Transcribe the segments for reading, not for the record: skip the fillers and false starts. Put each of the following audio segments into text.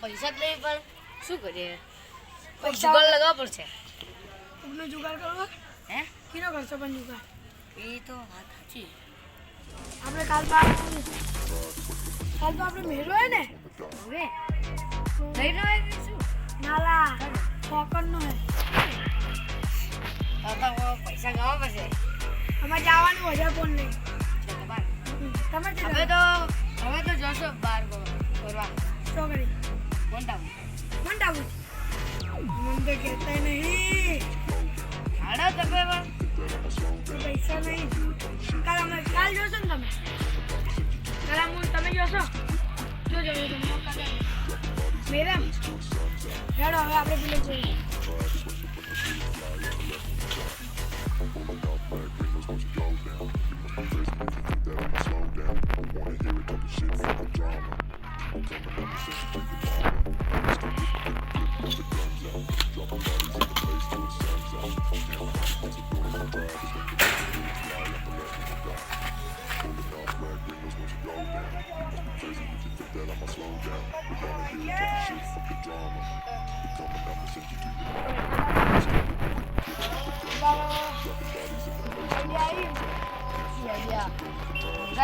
પૈસા જ નહીં પણ શું કરીએ પૈસા લગાવવા પડશે તમને જુગાડ કરવો હે કિનો કરશો પણ જુગાડ એ તો વાત સાચી આપણે કાલ તો આપણે મેળો હે ને હવે લઈ રહ્યો શું નાલા ફોકરનો હે તો પૈસા ગાવા પડશે અમારે જવાનું વધારે ફોન નહીં તમે હવે તો જશો બાર કરવા છોકરી મંડાવું મને તો કહેતા નહીં હાડો તમે પૈસા નહીં કાલ જોશો ને તમે તમે જોશો જોજો મેડમ હેડો હવે આપણે પેલે જોઈએ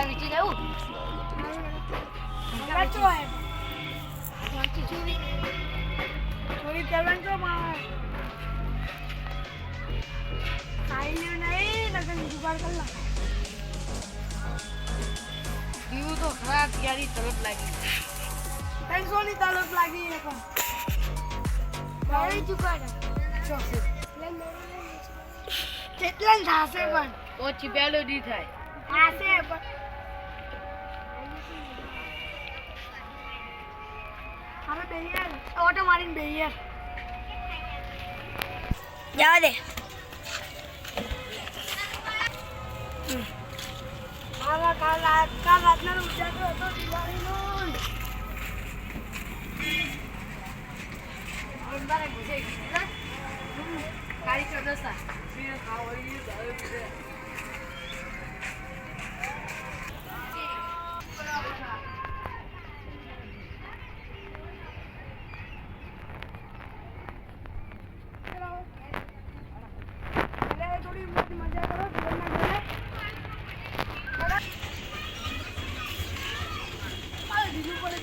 વીટી જવું થોડી કરવાનું છો ખાઈ નહીં જુગાડ કરી લો પીવું તો ખરાબ ક્યારી તરત લાગી 300 ની તરફ લાગી જુગાડ કેટલા થશે પણ ઓછી પેલો દી થાય થશે પણ હવે બેહીએ ઓટો મારીને બેહીએ જવા દે કાલ રાતના ઉજાગરો હતો દિવાળીનો કાળી ચદસા ખાવાની થોડી મજા કરો ઢીલું પડે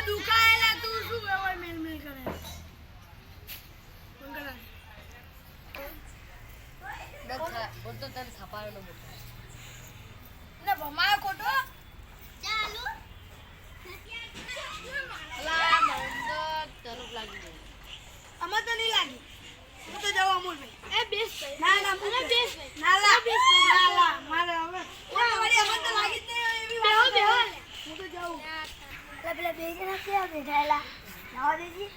દુકાયેલા તું શું કહેવાય મેલ મેલ કરે બોલતો તને થાપાયો મોટો ને ભમાયો ખોટો ચાલુ અલા મને તો તરફ લાગી ગઈ અમે તો નહીં લાગી હું તો જાઉં અમૂલભાઈ એ બેસ ના ના મને બેસ ના મારે હવે વળી અમે તો લાગી જ નહીં એવી વાત બેહો હું તો જાઉં પેલા બે જણા ક્યાં બેઠાયેલા નાવા દેજી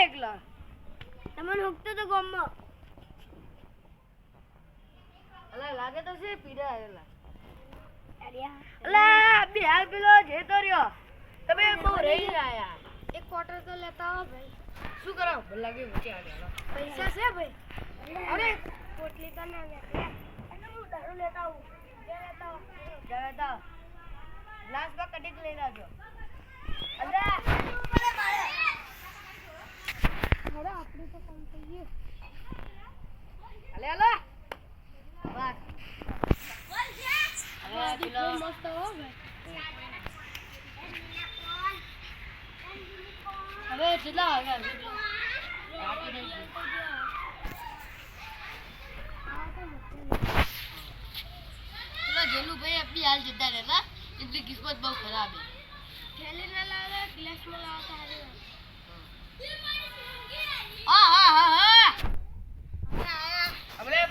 એકલો તમને હુકતો તો ગમમાં અલા લાગે તો છે પીડા આવેલા અલા બિહાર પેલો જેતો રહ્યો તમે બહુ રહી આયા એક ક્વાર્ટર તો લેતા આવો ભાઈ શું કરો ભલ લાગે વચ્ચે આવ્યા પૈસા છે ભાઈ અરે પોટલી તો ના લે એટલે હું દારૂ લેતા આવું જતા ગ્લાસ માં કટીક લઈ આવજો અરે આપણે તો કામ કરીએ અલે અલે બસ મસ્ત હો ભાઈ હવે કેટલા વાગ્યા બાકી નહીં પછી હાલ જતા રહેલા એટલી કિસ્મત બહુ ખરાબ છે થેલી ના લાવે ગ્લાસ માં લાવતા હારી હા હા હા હા આપણે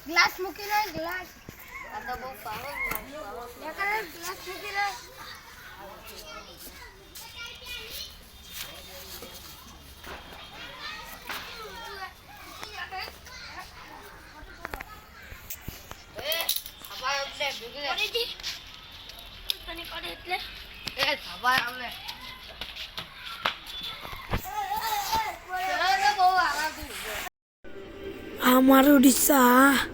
ગ્લાસ મૂકી લે ગ્લાસ આ તો બહુ પાવર ગ્લાસ મૂકી લે આ મારું ડીસા